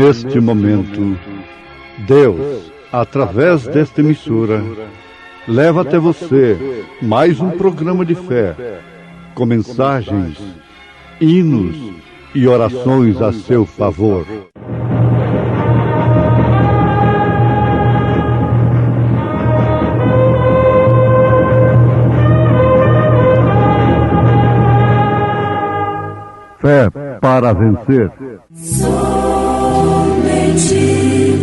neste momento, Deus, através desta emissora, leva até você mais um programa de fé, com mensagens, hinos e orações a seu favor. Fé para vencer. Somente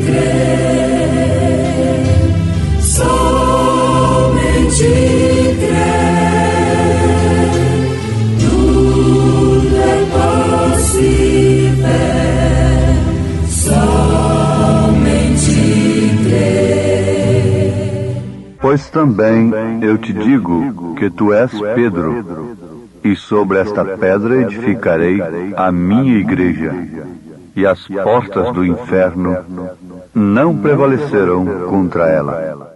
crer, somente crer, tudo é possível, somente crer. Pois também eu te digo que tu és Pedro, e sobre esta pedra edificarei a minha igreja, e as portas do inferno não prevalecerão contra ela.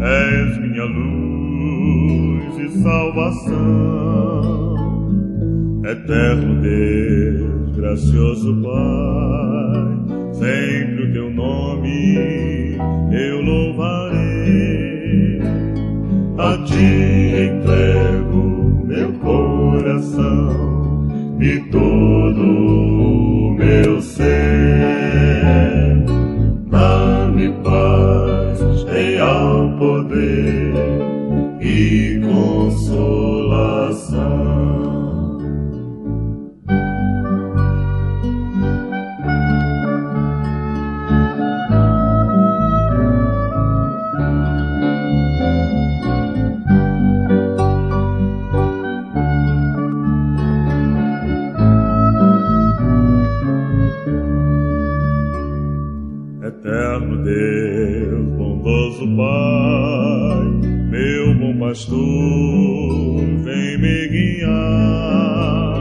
És minha luz e salvação, eterno Deus, gracioso Pai, sempre o teu nome eu louvarei. A ti entrego meu coração e todo o meu ser. Dá-me paz, real poder e consolação. Eterno Deus, bondoso Pai, meu bom pastor, vem me guiar,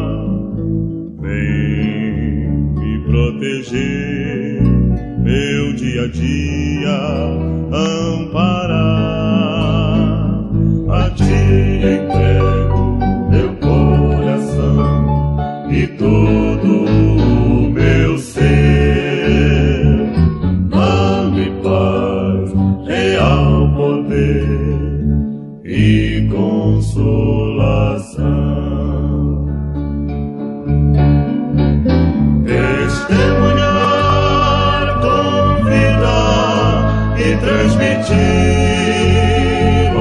vem me proteger, meu dia a dia amparar. A ti entrego meu coração e todo o meu ser. Paz, real poder e consolação. Testemunhar, convidar e transmitir o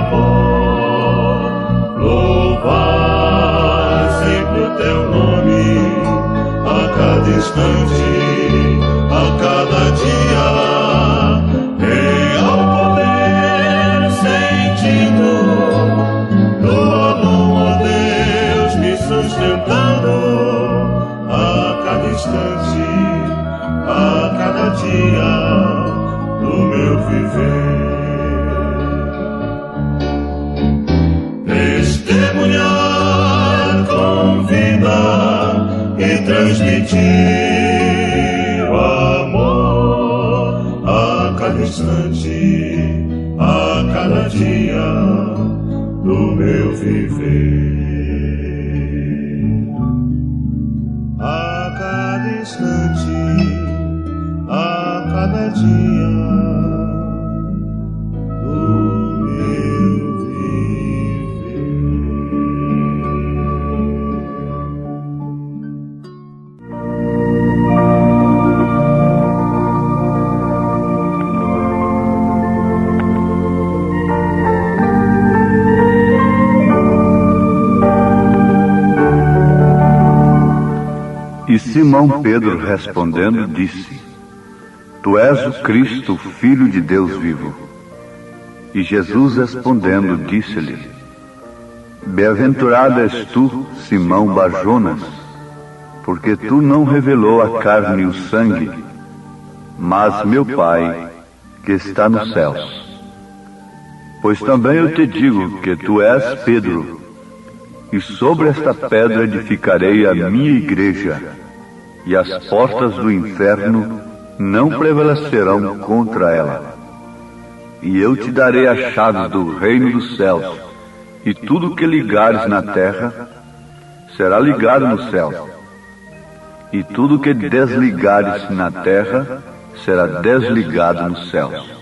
amor, louvar sempre o teu nome a cada instante, a cada dia. A cada dia do meu viver, testemunhar, convidar e transmitir o amor a cada instante, a cada dia do meu viver. A cada instante, a cada dia do meu viver. E Simão Pedro respondendo disse: Tu és o Cristo, Filho de Deus vivo. E Jesus respondendo disse-lhe: Bem-aventurado és tu, Simão Bar-Jonas, porque tu não revelou a carne e o sangue, mas meu Pai que está nos céus. Pois também eu te digo que tu és Pedro, e sobre esta pedra edificarei a minha igreja, e as portas do inferno não prevalecerão contra ela. E eu te darei a chave do reino dos céus, e tudo que ligares na terra será ligado no céu, e tudo que desligares na terra será desligado nos céus.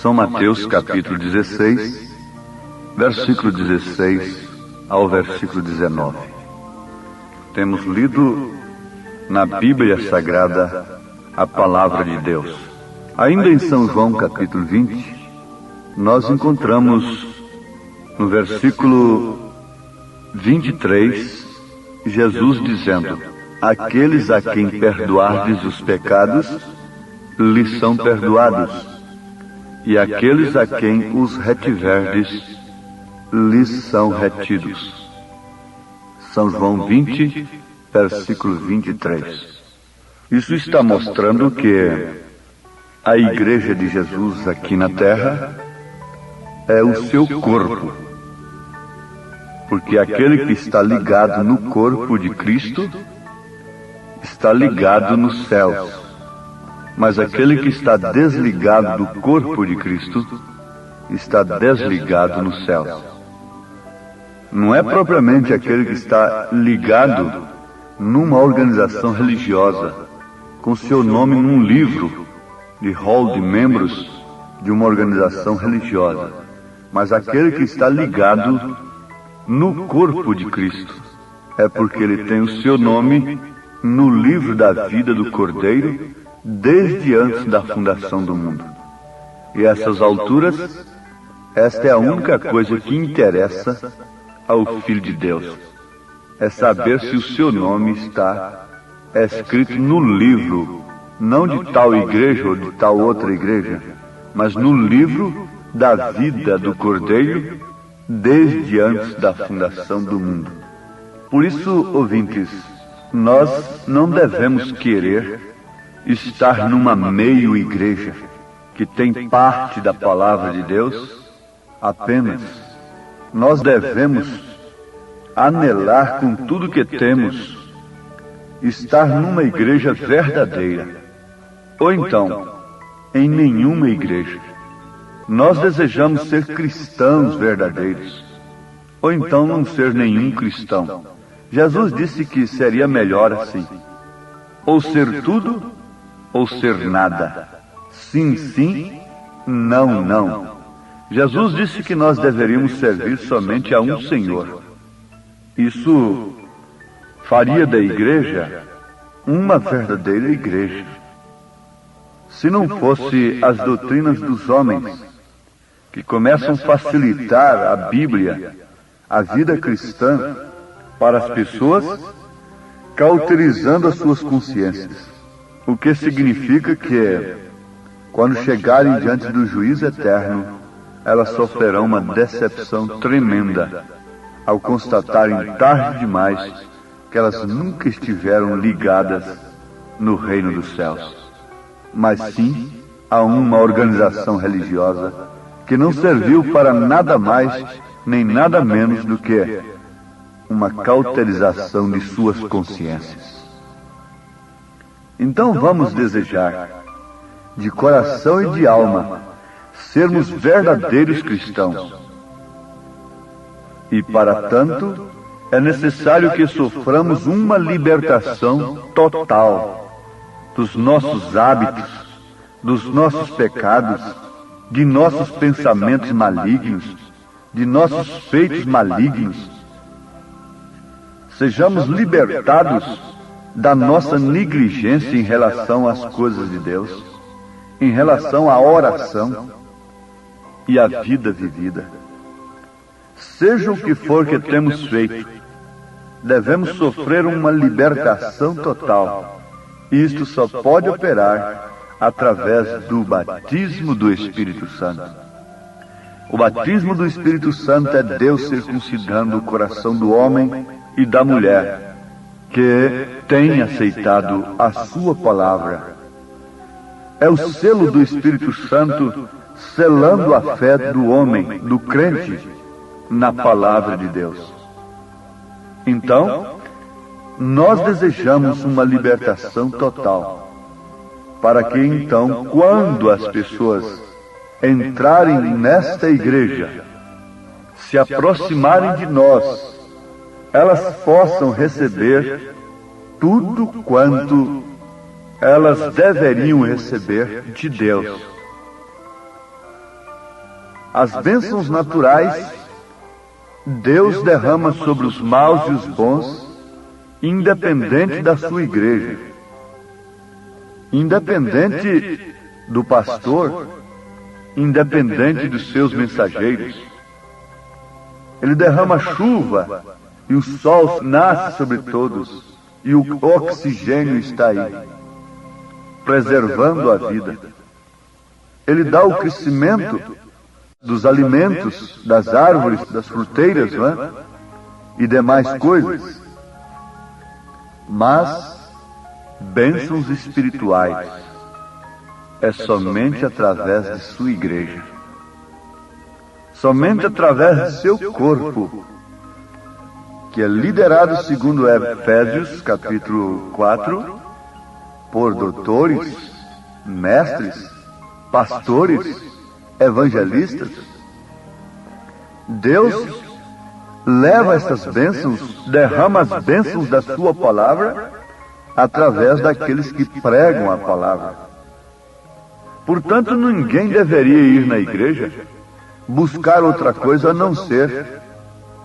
São Mateus capítulo 16, versículo 16 ao versículo 19. Temos lido na Bíblia Sagrada a Palavra de Deus. Ainda em São João capítulo 20, nós encontramos no versículo 23, Jesus dizendo: aqueles a quem perdoardes os pecados, lhes são perdoados, e aqueles a quem os retiverdes, lhes são retidos. São João 20, versículo 23. Isso está mostrando que a igreja de Jesus aqui na terra é o seu corpo. Porque aquele que está ligado no corpo de Cristo está ligado nos céus. Mas aquele que está desligado do corpo de Cristo está desligado nos céus. Não é propriamente aquele que está ligado numa organização religiosa, com seu nome num livro de rol de membros de uma organização religiosa, mas aquele que está ligado no corpo de Cristo. É porque ele tem o seu nome no livro da vida do Cordeiro desde antes da fundação do mundo. E a essas alturas, esta é a única coisa que interessa ao Filho de Deus. É saber se o seu nome está escrito no livro, não de tal igreja ou de tal outra igreja, mas no livro da vida do Cordeiro desde antes da fundação do mundo. Por isso, ouvintes, nós não devemos querer estar numa meio-igreja que tem parte da palavra de Deus apenas. Nós devemos anelar com tudo que temos estar numa igreja verdadeira, ou então em nenhuma igreja. Nós desejamos ser cristãos verdadeiros, ou então não ser nenhum cristão. Jesus disse que seria melhor assim: ou ser tudo, ou ser nada. Sim, sim, não, não. Jesus disse que nós deveríamos servir somente a um Senhor. Isso faria da igreja uma verdadeira igreja. Se não fosse as doutrinas dos homens, que começam a facilitar a Bíblia, a vida cristã, para as pessoas, cauterizando as suas consciências. O que significa que, quando chegarem diante do juízo eterno, elas sofrerão uma decepção tremenda, ao constatarem tarde demais que elas nunca estiveram ligadas no reino dos céus, mas sim a uma organização religiosa que não serviu para nada mais nem nada menos do que uma cauterização de suas consciências. Então vamos desejar, de coração e de alma, sermos verdadeiros cristãos. E para tanto, é necessário que soframos uma libertação total dos nossos hábitos, dos nossos pecados, de nossos pensamentos malignos, de nossos feitos malignos. Sejamos libertados da nossa negligência em relação às coisas de Deus, em relação à oração e à vida vivida. Seja o que for que temos feito, devemos sofrer uma libertação total. Isto só pode operar através do batismo do Espírito Santo. O batismo do Espírito Santo é Deus circuncidando o coração do homem e da mulher que tem aceitado a sua palavra. É o selo do Espírito Santo selando a fé do homem, do crente, na palavra de Deus. Então, nós desejamos uma libertação total, para que então, quando as pessoas entrarem nesta igreja, se aproximarem de nós, elas possam receber tudo quanto elas deveriam receber de Deus. As bênçãos naturais, Deus derrama sobre os maus e os bons, independente da sua igreja, independente do pastor, independente dos seus mensageiros. Ele derrama chuva e o sol nasce sobre todos e o oxigênio está aí, preservando a vida. Ele dá o crescimento dos alimentos, das árvores, das fruteiras, não é? E demais coisas. Mas bênçãos espirituais é somente através de sua igreja, somente através de seu corpo, que é liderado, segundo Efésios capítulo 4, por doutores, mestres, pastores, evangelistas. Deus leva essas bênçãos, derrama as bênçãos da sua palavra através daqueles que pregam a palavra. Portanto, ninguém deveria ir na igreja buscar outra coisa a não ser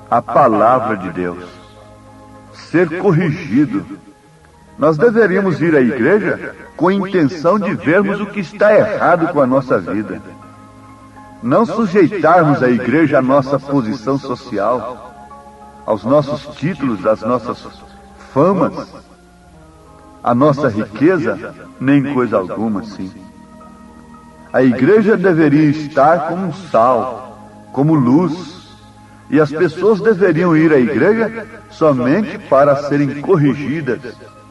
a palavra de Deus, ser corrigido. Nós deveríamos ir à igreja com a intenção de vermos o que está errado com a nossa vida. Não sujeitarmos a igreja à nossa posição social, aos nossos títulos, às nossas famas, à nossa riqueza, nem coisa alguma assim. A igreja deveria estar como um sal, como luz, e as pessoas deveriam ir à igreja somente para serem corrigidas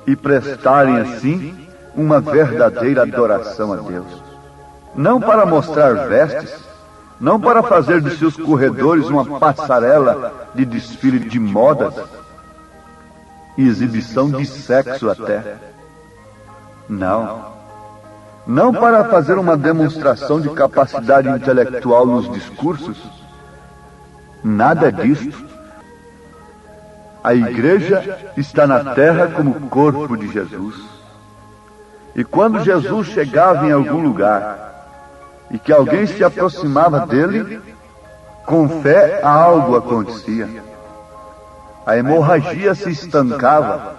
e prestarem assim uma verdadeira adoração a Deus. Não para mostrar vestes, não para fazer dos seus corredores uma passarela de desfile de modas e exibição de sexo até. Não. Não para fazer uma demonstração de capacidade intelectual nos discursos. Nada disto. A igreja está na terra como corpo de Jesus. E quando Jesus chegava em algum lugar e que alguém se aproximava dele, com fé algo acontecia. A hemorragia se estancava,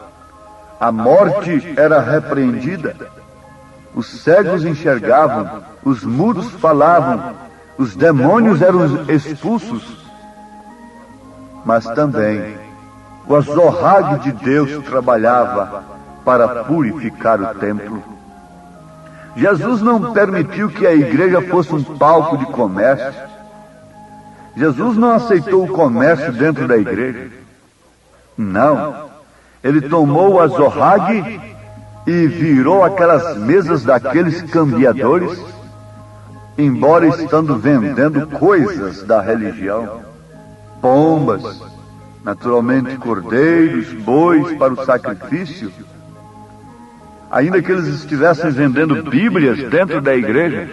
a morte era repreendida, os cegos enxergavam, os mudos falavam, os demônios eram expulsos. Mas também o azorrague de Deus trabalhava para purificar o templo. Jesus não permitiu que a igreja fosse um palco de comércio. Jesus não aceitou o comércio dentro da igreja. Não. Ele tomou o azorrague e virou aquelas mesas daqueles cambiadores, embora estando vendendo coisas da religião, pombas, naturalmente cordeiros, bois para o sacrifício. Ainda que eles estivessem vendendo Bíblias dentro da igreja,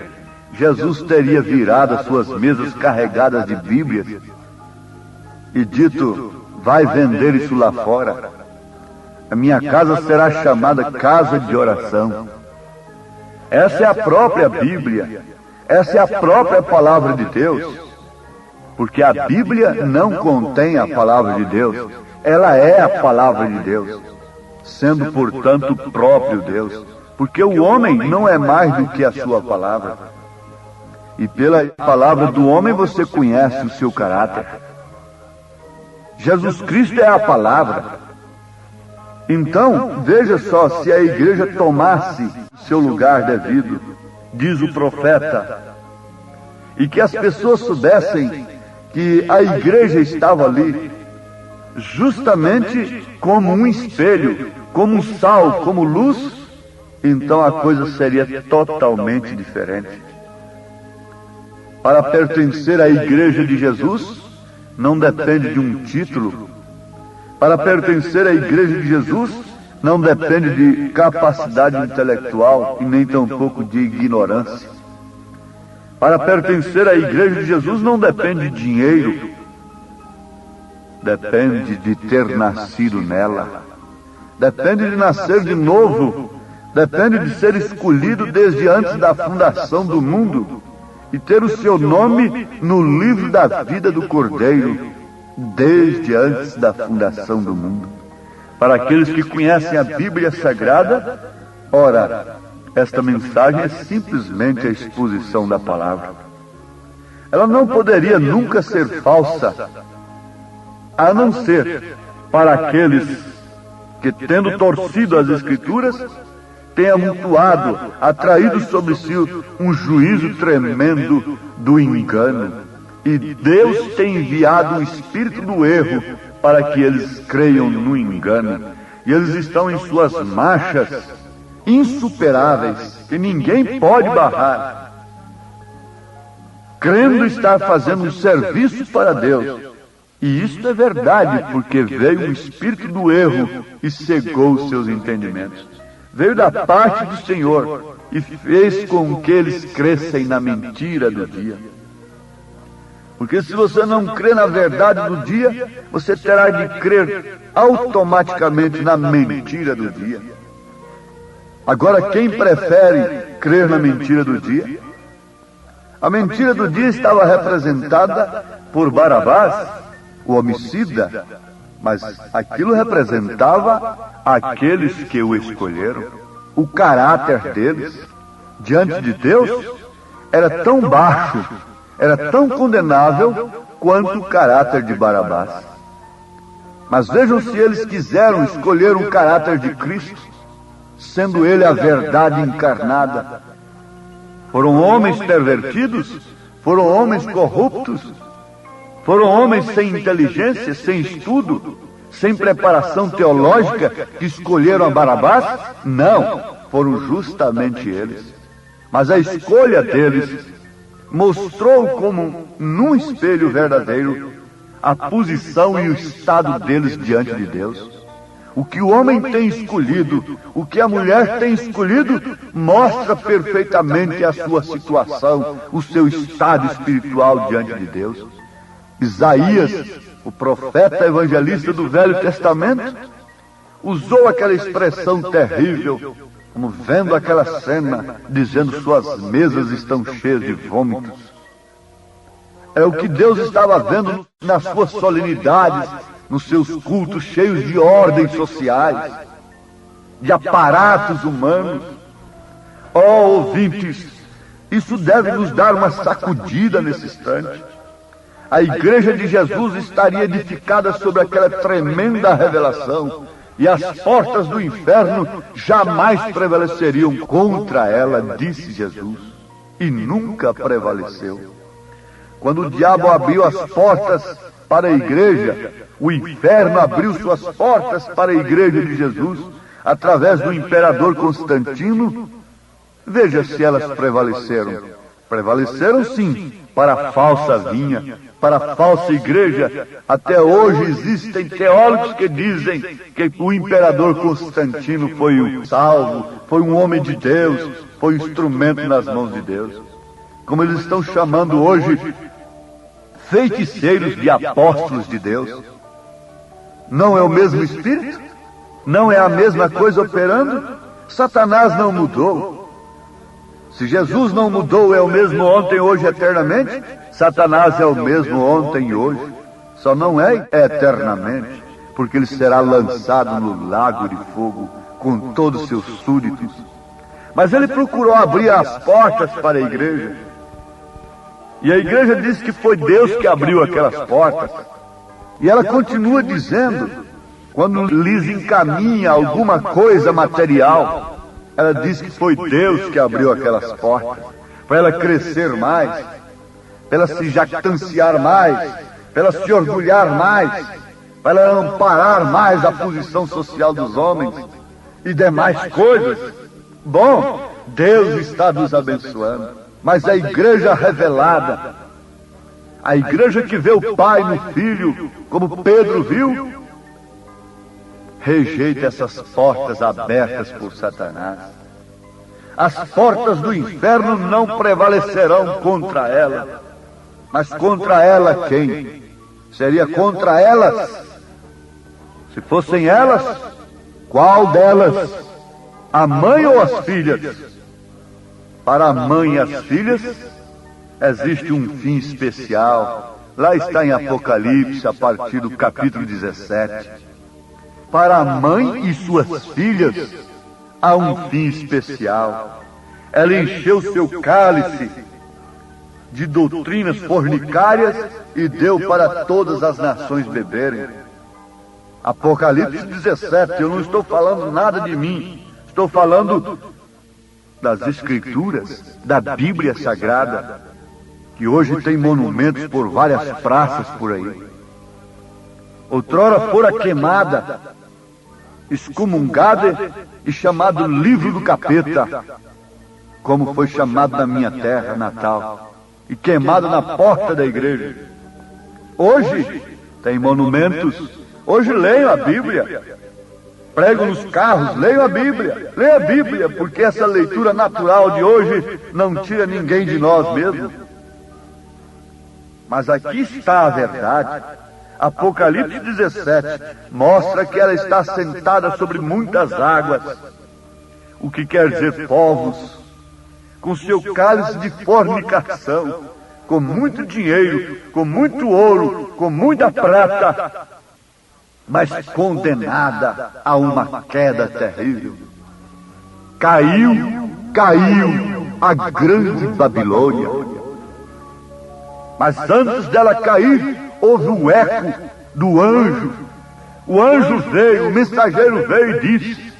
Jesus teria virado as suas mesas carregadas de Bíblias e dito: vai vender isso lá fora. A minha casa será chamada casa de oração. Essa é a própria Bíblia. Essa é a própria palavra de Deus. Porque a Bíblia não contém a palavra de Deus. Ela é a palavra de Deus, sendo, portanto, o próprio Deus. Porque o homem não é mais do que a sua palavra. E pela palavra do homem você conhece o seu caráter. Jesus Cristo é a palavra. Então, veja só, se a igreja tomasse seu lugar devido, diz o profeta, e que as pessoas soubessem que a igreja estava ali, justamente como um espelho, como um sal, como luz, então a coisa seria totalmente diferente. Para pertencer à Igreja de Jesus, não depende de um título. Para pertencer à Igreja de Jesus, não depende de capacidade intelectual e nem tampouco de ignorância. Para pertencer à Igreja de Jesus não depende de dinheiro. Depende de ter nascido nela. Depende de nascer de novo. Depende de ser escolhido desde antes da fundação do mundo e ter o seu nome no livro da vida do Cordeiro, desde antes da fundação do mundo. Para aqueles que conhecem a Bíblia Sagrada, ora, esta mensagem é simplesmente a exposição da palavra. Ela não poderia nunca ser falsa, a não ser para aqueles que, tendo torcido as Escrituras, tenha amontoado, atraído sobre si um juízo tremendo do engano. E Deus tem enviado o espírito do erro para que eles creiam no engano. E eles estão em suas marchas insuperáveis, que ninguém pode barrar, crendo estar fazendo um serviço para Deus. E isto é verdade, porque veio o espírito do erro e cegou os seus entendimentos. Veio da parte do Senhor e fez com que eles crescem na mentira do dia. Porque se você não crê na verdade do dia, você terá de crer automaticamente na mentira do dia. Agora, quem prefere crer na mentira do dia? A mentira do dia estava representada por Barabás, o homicida, mas aquilo representava aqueles que o escolheram. O caráter deles, diante de Deus, era tão baixo, era tão condenável quanto o caráter de Barabás. Mas vejam se eles quiseram escolher um caráter de Cristo, sendo ele a verdade encarnada. Foram homens pervertidos, foram homens corruptos, foram homens sem inteligência, sem estudo, sem preparação teológica, que escolheram a Barabás? Não, foram justamente eles. Mas a escolha deles mostrou como num espelho verdadeiro a posição e o estado deles diante de Deus. O que o homem tem escolhido, o que a mulher tem escolhido, mostra perfeitamente a sua situação, o seu estado espiritual diante de Deus. Isaías, o profeta evangelista do Velho Testamento, usou aquela expressão terrível, como vendo aquela cena, dizendo: suas mesas estão cheias de vômitos. É o que Deus estava vendo nas suas solenidades, nos seus cultos cheios de ordens sociais, de aparatos humanos. Oh, ouvintes, isso deve nos dar uma sacudida nesse instante. A Igreja de Jesus estaria edificada sobre aquela tremenda revelação, e as portas do inferno jamais prevaleceriam contra ela, disse Jesus, e nunca prevaleceu. Quando o diabo abriu as portas para a igreja, o inferno abriu suas portas para a Igreja de Jesus, através do imperador Constantino. Veja se elas prevaleceram. Prevaleceram sim, para a falsa vinha, para a falsa igreja. Até hoje existem teólogos que dizem que o imperador Constantino foi um salvo, foi um homem de Deus, foi um instrumento nas mãos de Deus. Como eles estão chamando hoje feiticeiros de apóstolos de Deus. Não é o mesmo Espírito? Não é a mesma coisa operando? Satanás não mudou. Se Jesus não mudou, é o mesmo ontem, hoje, eternamente, Satanás é o mesmo ontem e hoje. Só não é eternamente, porque ele será lançado no lago de fogo com todos os seus súditos. Mas ele procurou abrir as portas para a igreja. E a igreja diz que foi Deus que abriu aquelas portas. E ela continua dizendo, quando lhes encaminha alguma coisa material, ela diz que foi Deus que abriu aquelas portas, para ela crescer mais, para ela se jactanciar mais, para ela se orgulhar mais, para ela amparar mais a posição social dos homens e demais coisas. Bom, Deus está nos abençoando. Mas a igreja revelada, a igreja que vê o Pai no Filho, como Pedro viu, rejeita essas portas abertas por Satanás. As portas do inferno não prevalecerão contra ela. Mas contra ela quem? Seria contra elas? Se fossem elas, qual delas? A mãe ou as filhas? Para a mãe e as filhas, existe um fim especial. Lá está em Apocalipse, a partir do capítulo 17. Para a mãe e suas filhas, há um fim especial. Ela encheu seu cálice de doutrinas fornicárias e deu para todas as nações beberem. Apocalipse 17, eu não estou falando nada de mim, estou falando das Escrituras, da Bíblia Sagrada, que hoje tem monumentos por várias praças por aí. Outrora fora queimada, excomungada e chamado livro do capeta, como foi chamado na minha terra natal, e queimado na porta da igreja. Hoje tem monumentos, hoje leiam a Bíblia, pregam nos carros, leiam a Bíblia, leiam a Bíblia, porque essa leitura natural de hoje não tira ninguém de nós mesmos. Mas aqui está a verdade. Apocalipse 17 mostra que ela está sentada sobre muitas águas, o que quer dizer povos, com seu cálice de fornicação, com muito dinheiro, com muito ouro, com muita prata, mas condenada a uma queda terrível. Caiu a grande Babilônia. Mas antes dela cair, houve um eco do anjo. O anjo veio, o mensageiro veio e disse: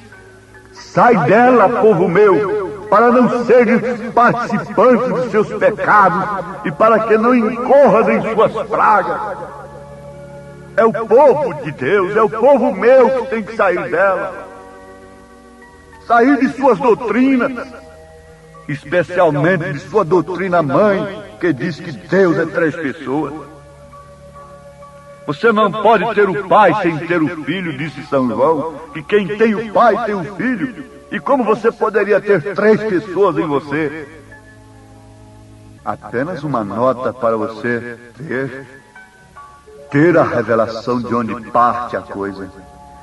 sai dela, povo meu, para não seres participantes dos seus pecados e para que não incorras em suas pragas. É o povo de Deus, é o povo meu que tem que sair dela. Sair de suas doutrinas, especialmente de sua doutrina mãe, que diz que Deus é 3 pessoas. Você não pode ter o Pai sem ter o Filho, disse São João, que quem tem o Pai tem o Filho. E como você poderia ter 3 pessoas em você? Apenas uma nota para você ter a revelação de onde parte a coisa.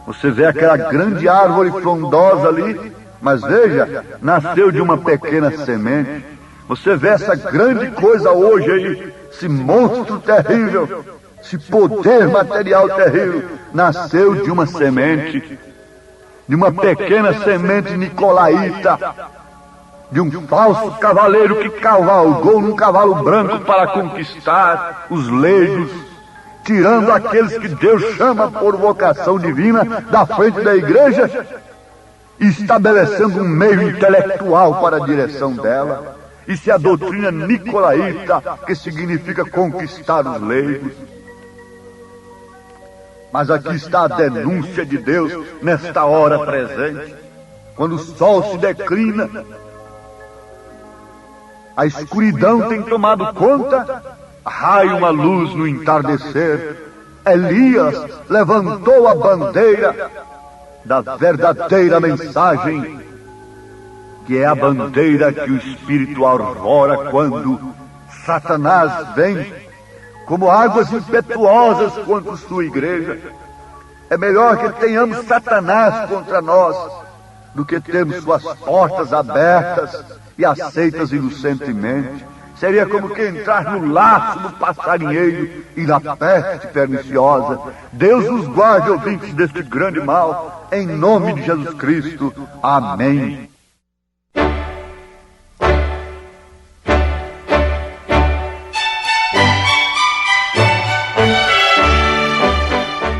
Você vê aquela grande árvore frondosa ali, mas veja, nasceu de uma pequena semente. Você vê essa grande coisa hoje aí, esse monstro terrível, esse poder material terrível, nasceu de uma semente, de uma pequena semente nicolaíta, de um falso cavaleiro que cavalgou num cavalo branco para conquistar os leigos, tirando aqueles que Deus chama por vocação divina da frente da igreja e estabelecendo um meio intelectual para a direção dela. Isso é a doutrina nicolaíta, que significa conquistar os leigos. Mas aqui está a denúncia de Deus nesta hora presente, quando o sol se declina, a escuridão tem tomado conta, raia uma luz no entardecer. Elias levantou a bandeira da verdadeira mensagem, que é a bandeira que o Espírito arvora quando Satanás vem como águas impetuosas contra sua igreja. É melhor que tenhamos Satanás contra nós do que termos suas portas abertas e aceitas inocentemente. Seria como que entrar no laço do passarinheiro e na peste perniciosa. Deus nos guarde, ouvintes, deste grande mal, em nome de Jesus Cristo. Amém.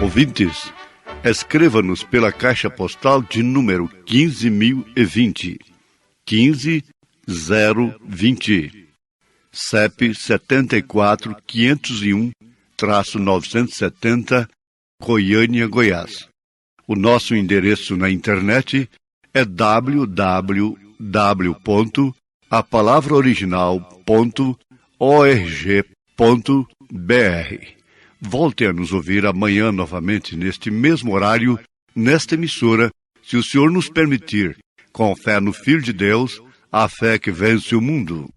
Ouvintes, escreva-nos pela caixa postal de número 15.020, 15020, CEP 74.501-970, Goiânia, Goiás. O nosso endereço na internet é www.radiocultura.com.br. a palavra original.org.br. Volte a nos ouvir amanhã novamente neste mesmo horário, nesta emissora, se o Senhor nos permitir, com fé no Filho de Deus, a fé que vence o mundo.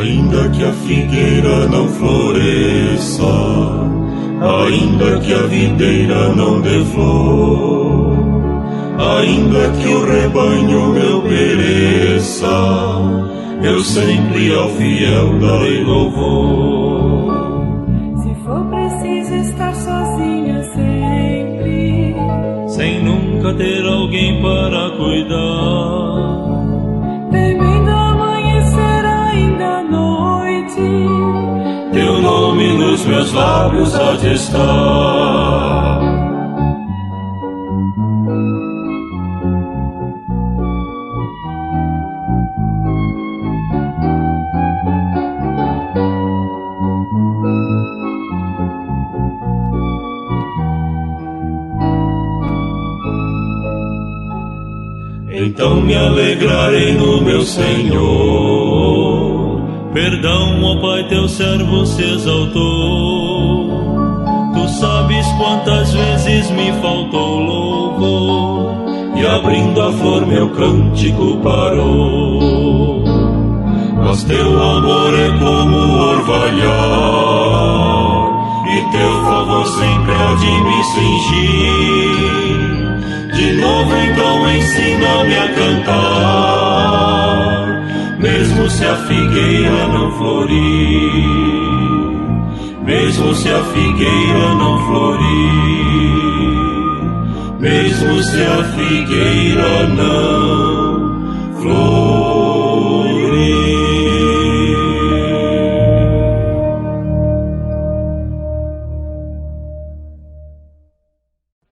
Ainda que a figueira não floresça, ainda que a videira não dê flor, ainda que o rebanho meu pereça, eu sempre ao fiel darei louvor. Se for preciso estar sozinha sempre, sem nunca ter alguém para cuidar, temendo amanhecer ainda à noite, teu nome nos meus lábios há de estar. então me alegrarei no meu Senhor. Perdão, ó Pai, teu servo se exaltou. Tu sabes quantas vezes me faltou louvor, e abrindo a flor meu cântico parou. Mas teu amor é como o orvalhar, e teu favor sempre há de me cingir. De novo então ensina-me a cantar, mesmo se a figueira não florir, mesmo se a figueira não florir, mesmo se a figueira não